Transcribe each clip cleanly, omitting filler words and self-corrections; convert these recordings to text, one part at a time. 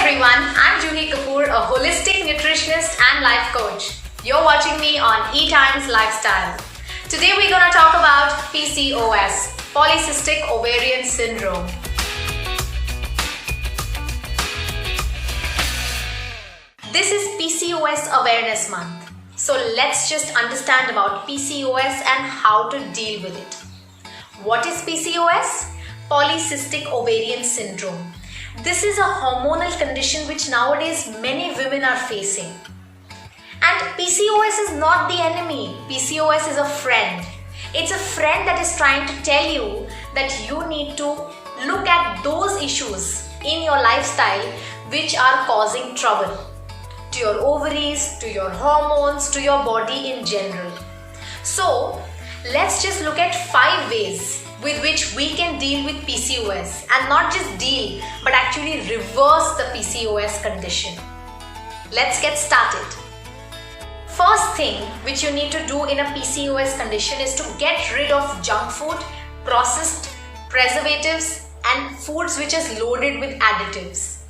everyone, I'm Juhi Kapoor, a holistic nutritionist and life coach. You're watching me on E-Times Lifestyle. Today we're going to talk about PCOS, Polycystic Ovarian Syndrome. This is PCOS Awareness Month. So let's just understand about PCOS and how to deal with it. What is PCOS? Polycystic Ovarian Syndrome. This is a hormonal condition which nowadays many women are facing. And PCOS is not the enemy. PCOS is a friend. It's a friend that is trying to tell you that you need to look at those issues in your lifestyle which are causing trouble to your ovaries, to your hormones, to your body in general. So let's just look at 5 ways with which we can deal with PCOS, and not just deal but actually reverse the PCOS condition. Let's get started. First thing which you need to do in a PCOS condition is to get rid of junk food, processed preservatives and foods which is loaded with additives.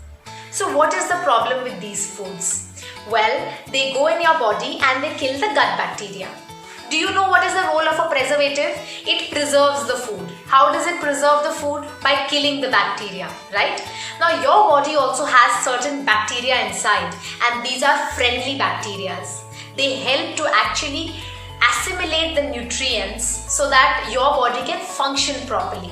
So what is the problem with these foods? Well, they go in your body and they kill the gut bacteria. Do you know what is the role of a preservative? It preserves the food. How does it preserve the food? By killing the bacteria, right? Now your body also has certain bacteria inside, and these are friendly bacteria. They help to actually assimilate the nutrients so that your body can function properly.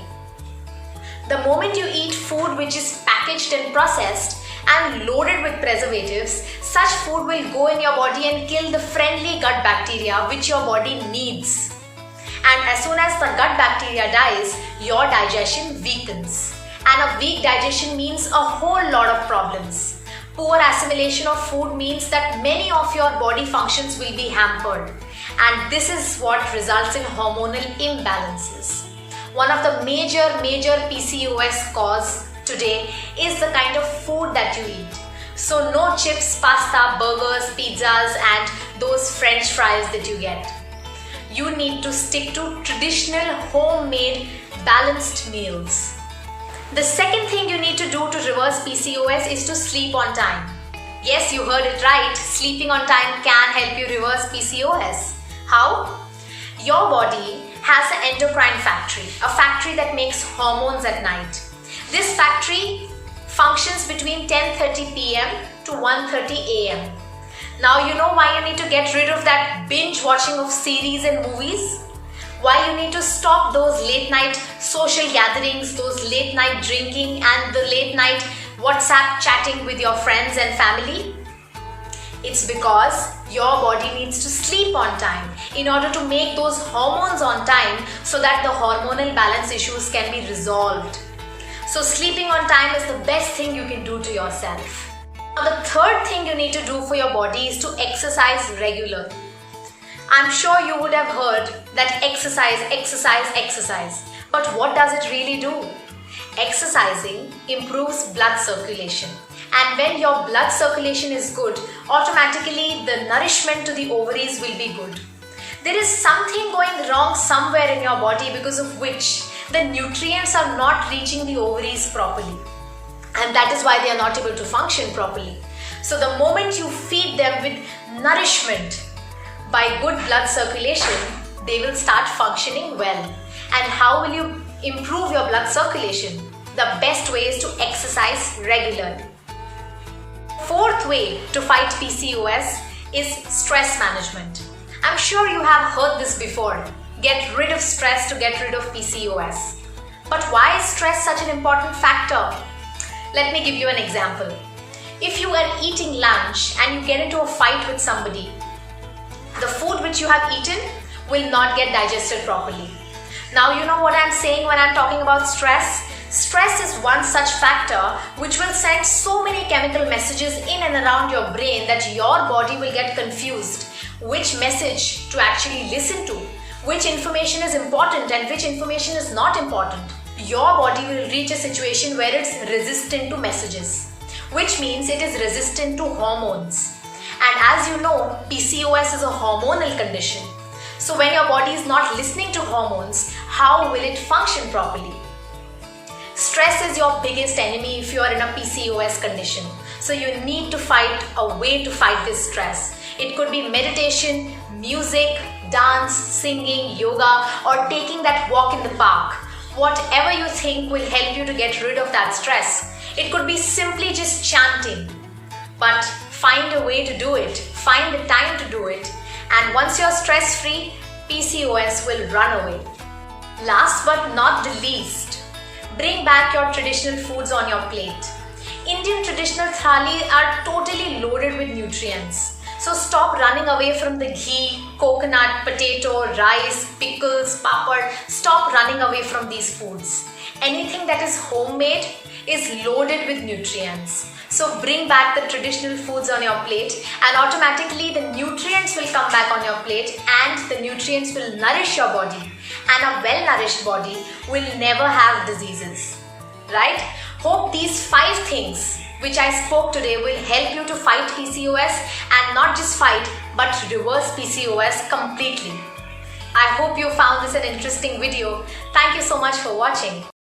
The moment you eat food which is packaged and processed and loaded with preservatives, such food will go in your body and kill the friendly gut bacteria which your body needs. And as soon as the gut bacteria dies, your digestion weakens. And a weak digestion means a whole lot of problems. Poor assimilation of food means that many of your body functions will be hampered. And this is what results in hormonal imbalances. One of the major PCOS cause today is the kind of food that you eat. So no chips, pasta, burgers, pizzas and those french fries that you get. You need to stick to traditional homemade balanced meals. The second thing you need to do to reverse PCOS is to sleep on time. Yes, you heard it right. Sleeping on time can help you reverse PCOS. How? Your body has an endocrine factory, a factory that makes hormones at night. This factory functions between 10:30 p.m. to 1:30 a.m. Now you know why you need to get rid of that binge watching of series and movies? Why you need to stop those late night social gatherings, those late night drinking and the late night WhatsApp chatting with your friends and family? It's because your body needs to sleep on time in order to make those hormones on time so that the hormonal balance issues can be resolved. So sleeping on time is the best thing you can do to yourself. Now the third thing you need to do for your body is to exercise regularly. I'm sure you would have heard that exercise. But what does it really do? Exercising improves blood circulation. And when your blood circulation is good, automatically the nourishment to the ovaries will be good. There is something going wrong somewhere in your body because of which the nutrients are not reaching the ovaries properly. And that is why they are not able to function properly. So the moment you feed them with nourishment by good blood circulation, they will start functioning well. And how will you improve your blood circulation? The best way is to exercise regularly. Fourth way to fight PCOS is stress management. I'm sure you have heard this before. Get rid of stress to get rid of PCOS. But why is stress such an important factor? Let me give you an example. If you are eating lunch and you get into a fight with somebody, the food which you have eaten will not get digested properly. Now you know what I'm saying when I'm talking about stress? Stress is one such factor which will send so many chemical messages in and around your brain that your body will get confused which message to actually listen to, which information is important and which information is not important. Your body will reach a situation where it's resistant to messages, which means it is resistant to hormones. And as you know, PCOS is a hormonal condition. So when your body is not listening to hormones, how will it function properly? Stress is your biggest enemy if you are in a PCOS condition. So you need to find a way to fight this stress. It could be meditation, music, dance, singing, yoga, or taking that walk in the park. Whatever you think will help you to get rid of that stress. It could be simply just chanting. But find a way to do it. Find the time to do it. And once you're stress-free, PCOS will run away. Last but not the least, bring back your traditional foods on your plate. Indian traditional thali are totally loaded with nutrients. So stop running away from the ghee, coconut, potato, rice, pickles, papad. Stop running away from these foods. Anything that is homemade is loaded with nutrients. So bring back the traditional foods on your plate and automatically the nutrients will come back on your plate and the nutrients will nourish your body. And a well-nourished body will never have diseases. Right? Hope these 5 things which I spoke today will help you to fight PCOS and not just fight but reverse PCOS completely. I hope you found this an interesting video. Thank you so much for watching.